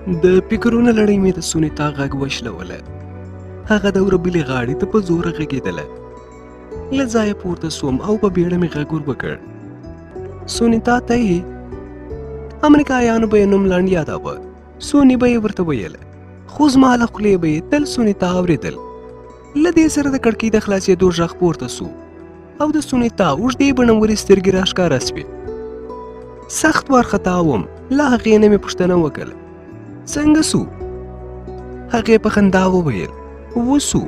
د فکرونو لړۍ مې د سونیتا غږ وشلوله. هغه د وربلې غاړې ته په زوره غږېدله. له ځایه پورته سوم او په بیړه مې غږ ور وکړ. سونیتا ته یې امریکایانو به یې نوم لنډ یاداوه. سوني به یې ورته ویله، خو زما له خولې به یې تل سونیتا اورېدل. له دې سره د کړکۍ د خلاصېدو غږ پورته سو او د سونیتا اوږدې بڼورې سترګې راښکاره سوې. سخت وارخطا وم. له هغې نه مې پوښتنه وکړه، څنګه سو؟ هغې په خندا وویل، وسو.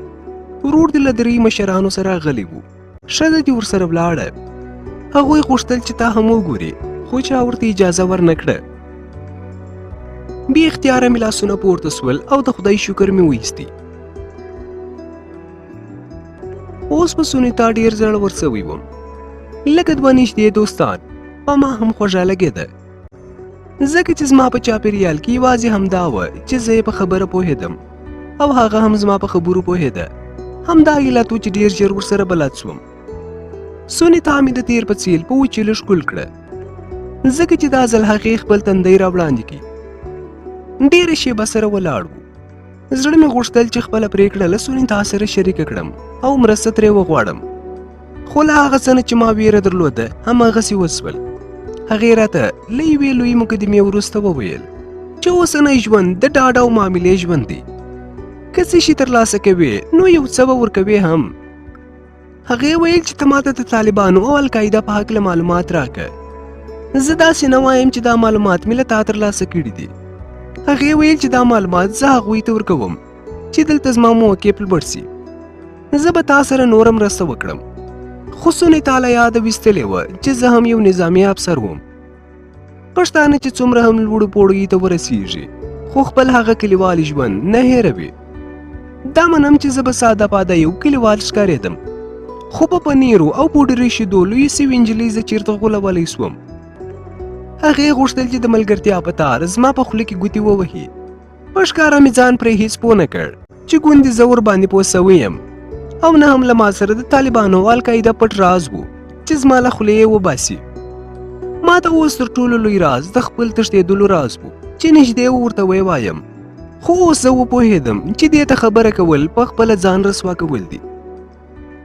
ورور دې له درې مشرانو سره غلی و. ښځه دې ورسره ولاړه. هغوی غوښتل چې تا هم وګوري، خو چا ورته اجازه ورنه کړه. بې اختیاره مې لاسونه پورته سول او د خدای شکر مې وایستی. اوس په سونیتا ډېر زړور سوی وم، لکه دوه نږدې دوستان. په ما هم خوږه لګېده، ځکه چې زما په چاپېریال کې یوازې همدا وه چې زه یې په خبره پوهېدم او هغه هم زما په خبرو پوهېده. همدا علت و چې ډېر ژر ورسره بلد سوم. سونیتا مې د تیر په څېل په وچیلو ښکل کړه، ځکه چې دا ځل هغې خپل تندی راوړاندې کړي. ډېره شېبه سره ولاړ وو. زړه مې غوښتل چې خپله پرېکړه له سونیتا سره شریکه کړم او مرسته ترې وغواړم، خو له هغه څه نه چې ما ویره درلوده هماغسې وسول. هغې راته له یوې لویې مقدمې وروسته وویل چې اوسنی ژوند د ډاډ او معاملې ژوند دی. که څه شي ترلاسه کوې نو یو څه به ورکوې هم. هغې ویل چې ته ماته د طالبانو او القاعده په هکله معلومات راکړه. زه داسې نه وایم چې دا معلومات مې له تا ترلاسه کړي دي. هغې ویل چې دا معلومات زه هغوی ته ورکوم چې دلته زما موقع لوړ سي. زه به تا سره نوره مرسته وکړم. خو سونیتا له یاده ویستلې وه چې زه هم یو نظامي افسر وم. پښتانه چې څومره هم لوړو پوړیو ته ورسیږي خو خپل هغه کلیوالي ژوند نه هېروي. دا منم چې زه به ساده پاده یو کلیوال ښکارېدم، خو په پنیرو او پوډري شیدو لویې سوي نجلۍ زه چېرته غولولی سوم. هغې غوښتل چې د ملګرتیا په تار زما په خوله کې ګوتې ووهي. په ښکاره مې ځان پرې هېڅ پوه نه کړ چې ګوندې زه ورباندې پوه سوی یم او نه هم له ما سره د طالبانو او القاعده پټ راز و چې زما له خولې یې وباسي. ما ته اوس تر ټولو لوی راز د خپل تښتېدلو راز و چې نږدې ورته ووایم، خو اوس زه وپوهېدم چې دې ته خبره کول په خپله ځان رسوا کول دي.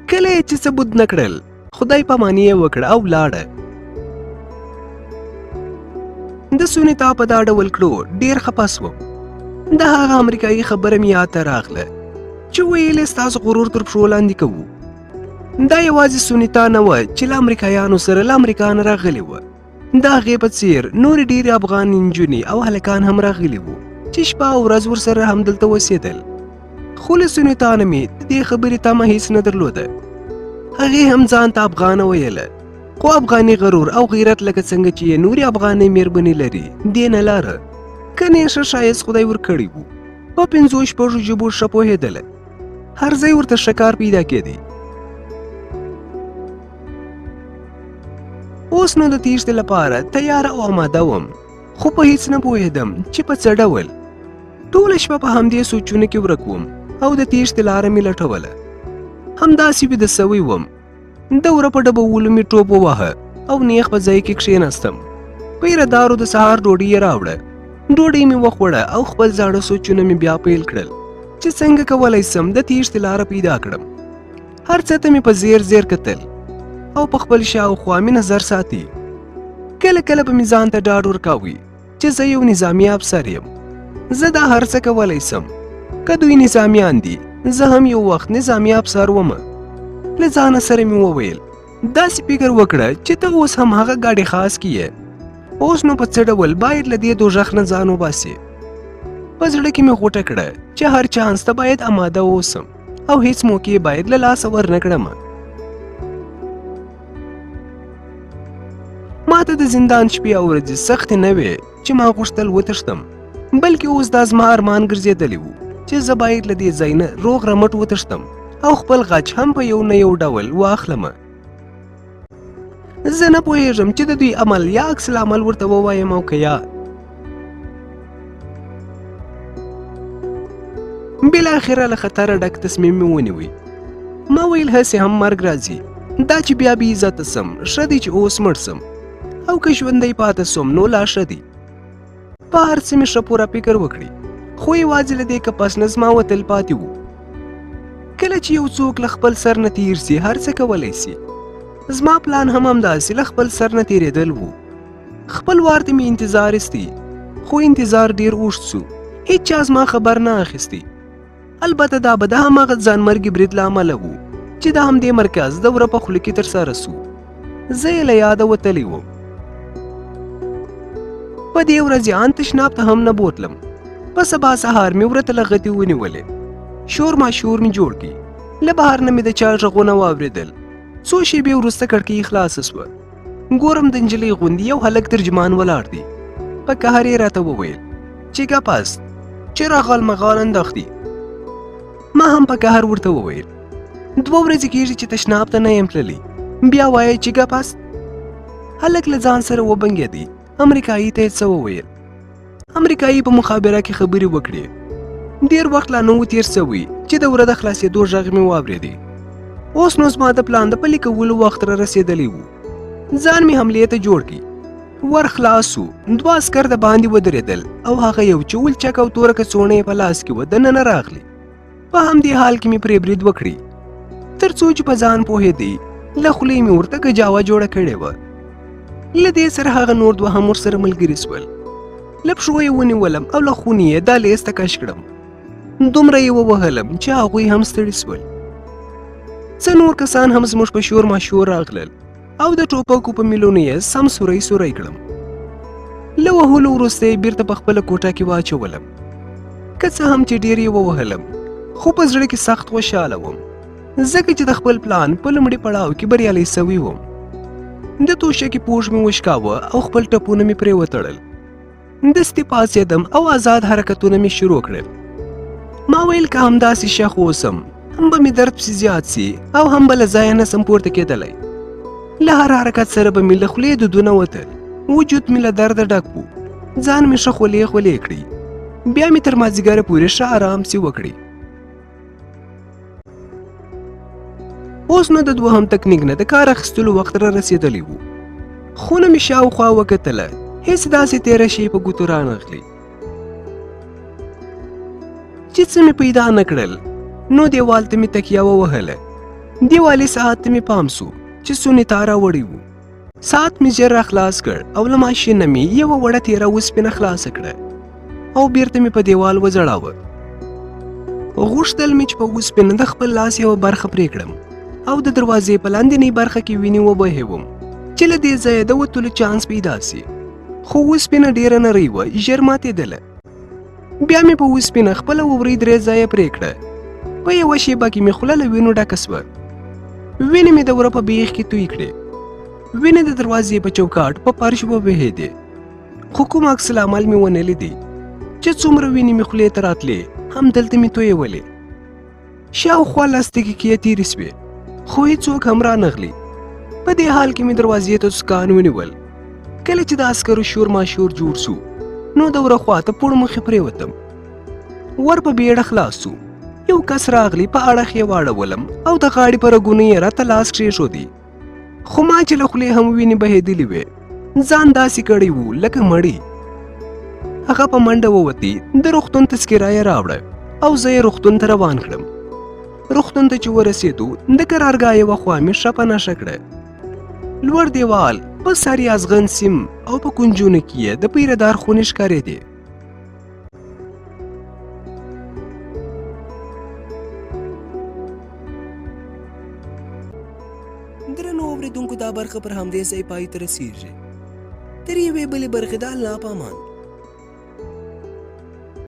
کله یې چې څه بد نه کړل، خدای پاماني یې وکړه او ولاړه. د سونیتا په دا ډول کړو ډېر خفه سوم. د هغه امریکایي خبره مې یاد ته راغله چې ویل یې ستاسو غرور تر پښو لاندې کوو. دا یوازې سونیتا نه وه چې له امریکایانو سره له امریکا نه راغلې وه. د هغې په څېر نورې ډېرې افغان نجونې او هلکان هم راغلي وو چې شپه او ورځ ورسره همدلته اوسېدل. خو له سونیتا نه مې د دې خبرې تمه هېڅ نه درلوده. هغې هم ځان ته افغانه ویله، خو افغاني غرور او غیرت لکه څنګه چې یې نورې افغانۍ مېرمنې لري دې نه لاره. که نیشه ښایست خدای ورکړی وو. په 5 ژبو ښه پوهېدله. هر ځای ورته ښه کار پیدا کېدی. اوس نو د تیښتې لپاره تیاره او آماده وم، خو په هیڅ نه پوهېدم چې په څه ډول. ټوله شپه په همدې سوچونو کې ورک وم او د تیښتې لاره مې لټوله. همداسې ویده سوی وم. د وره په ډبولو مې ټوپ وواهه او نیغ په ځای کې کښېناستم. پیره دارو د سهار ډوډۍ یې راوړه. ډوډۍ مې وخوړه او خپل زاړه سوچونه مې بیا پیل کړل چې څنګه کولی سم د تیښتې لاره پیدا کړم. هر څه ته مې په زیر زیر کتل او په خپل شاوخوا مې نظر ساتي. کله کله به مې ځان ته ډاډ ورکاوه چې زه یو نظامي افسر یم. زه دا هر څه کولی سم. که دوی نظامیان دي، زه هم یو وخت نظامي افسر وم. له ځانه سره مې وویل، داسې فکر وکړه چې ته اوس هم هغه ګاډې خاص کې یې. اوس نو په څه ډول باید له دې دوژخ نه ځان وباسې. په زړه کې مې غوټه کړه چې هر چانس ته باید آماده اوسم او هیڅ موقع باید له لاسه ورنه کړم. ما ته د زندان شپې او ورځې سختې نه وې چې ما غوښتل وتښتم، بلکې اوس دا زما ارمان ګرځېدلی و چې زه باید له دې ځای نه روغ رمټ وتښتم او خپل غچ هم په یو نه یو ډول واخلم. زه نه پوهېږم چې د دوی عمل یا عکس العمل ورته ووایم او که یا. بالاخره له خطره ډک تصمیم مې ونیوی. ما ویل هسې هم مرګ راځي، دا چې بیا بې عزته سم ښه دی چې اوس مړ سم، او که ژوندی پاته سوم نو لا ښه دی. په هر څه مې ښه پوره فکر وکړي، خو یوازې له دې کپس نه زما وتل پاتې وو. کله چې یو څوک له خپل سر نه تیر سي هر څه کولی سي. زما پلان هم همداسې له خپل سر نه تېرېدل وو. خپل وار ته مې انتظار ایستی، خو انتظار ډېر اوږد سو. هیچا زما خبر نه اخیستی. البته دا به د هماغه ځانمرګي برید له امله وو چې د همدې مرکز دوره په خوله کې ترسره سو. زه یې له یاده وتلی وم. په دې ورځ ان تشناب ته هم نه بوتلم. په سبا سهار مې ورته لغتې ونیولې. شور ماشور مې جوړ کړي. له بهر نه مې د چا غږونه واورېدل. څو شېبې وروسته کړکۍ خلاصه سوه. ګورم د نجلۍ غوندې یو هلک ترجمان ولاړ دی. په قهر یې راته وویل چې ګپ است چې راغال مغال انداختي. ما هم په قهر ورته وویل 2 ورځې کېږي چې تشناب ته نه یم تللی، بیا وایې چې ګپ است. هلک له ځان سره وبنګېدی. امریکایي ته یې څه وویل. امریکایي په مخابره کې خبرې وکړې. ډېر وخت لا نه و تېر سوی چې د وره د خلاصېدو غږ مې واورېدی. اوس نو زما د پلان د پلي کولو وخت را رسېدلی و. ځان مې حملې ته جوړ کړي. ور خلاص سو. 2 عسکر د باندې ودرېدل او هغه یو چې ولچک او توره کڅوړه یې په لاس کې وه دننه راغلي. په همدې حال کې مې پرې برید وکړي. تر څو چې په ځان پوهېدی له خولې مې ورته کجاوه جوړه کړې وه. له دې سره هغه نور 2 هم ورسره ملګري سول. له پښو یې ونیولم او له خونې یې دا لیس ته کش کړم. دومره یې ووهلم چې هغوی هم ستړي سول. څه نور کسان هم زموږ په شور ماشور راغلل او د ټوپکو په میلونو یې سم سوری سوری کړم. له وهلو وروسته یې بیرته په خپله کوټه کې واچولم. که څه هم چې ډېر یې ووهلم، خو په زړه کې سخت خوشحاله وم، ځکه چې د خپل پلان په لومړي پړاو کې بریالی سوی وم. د توشکې پوښ مې وشکاوه او خپل ټپونه مې پرې وتړل. دستي پاڅېدم او آزاد حرکتونه مې شروع کړل. ما ویل که همداسې شخ اوسم هم به مې درد پسې زیات سي او هم به له ځایه نسم پورته کېدلی. له هر حرکت سره به مې له خولې دودونه وتل. وجود مې له درده ډک و. ځان مې ښه خولې خولې کړي. بیا مې تر مازدیګره پورې ښه ارام سي وکړي. اوس نو د 2 تکنیک نه د کار اخیستلو وخت را رسېدلی و. خونه مې شاوخوا وکتله، هېڅ داسې تېره شی په ګوتو رانغلي چې څه مې پیدا نه کړل. نو دیوال ته مې تکیه ووهله. دیوالي ساعت ته مې پام سو چې سونیتا راوړی و. ساعت مې ژر راخلاص کړ او له ماشین نه مې یوه وړه تېره اوسپنه خلاصه کړه او بیرته مې په دیوال وځړاوه. غوښتل مې چې په اوسپنه د خپل لاس یوه برخه پرې کړم او د دروازې په لاندنۍ برخه کې وینې وبهوم چې له دې ځایه د وتلو چانس پیدا سي. خو اوسپنه ډېره نرۍ وه، ژر ماتېدله. بیا مې په اوسپنه خپله وورۍ 3 ځایه پرې کړه. په یوه شیبه کې مې خوله له وینو ډکه سوه. وینې مې د وره په بیخ کې توی کړې. وینې د دروازې په چوکاټ په فرش وبهېدې. خو کوم عکس العمل مې ونه لیدی چې څومره وینې مې خولې ته راتلې همدلته مې تویولې. شاوخوا 10 دقیقې تېرې سوې، خو هېڅوک هم رانغلي. په دې حال کې مې دروازې ته سوکان ونیول. کله چې د عسکرو شور ماشور جوړ سو نو د وره خواته پوړ مخې پرېوتم. ور په بیړه خلاص سو. یو کس راغلی، په اړخ یې واړولم او د غاړې په رګونو یې راته لاس کښېښودی. خو ما چې له خولې هم وینې بهېدلې وې، ځان داسې کړی و لکه مړی. هغه په منډه ووتی. د روغتون تذکره یې راوړه او زه یې روغتون ته روان کړم. روغتون ته چې ورسېدو د قرارګاه یوه خوا مې ښه په نښه کړه. لوړ دیوال، په سر یې ازغن سیم او په کنجونو کې یې د پیردار خونې ښکارېدې. درنو اورېدونکو، دا برخه پر همدې ځای پای ته رسېږي. تر یوې بلې برخې د الله په امان.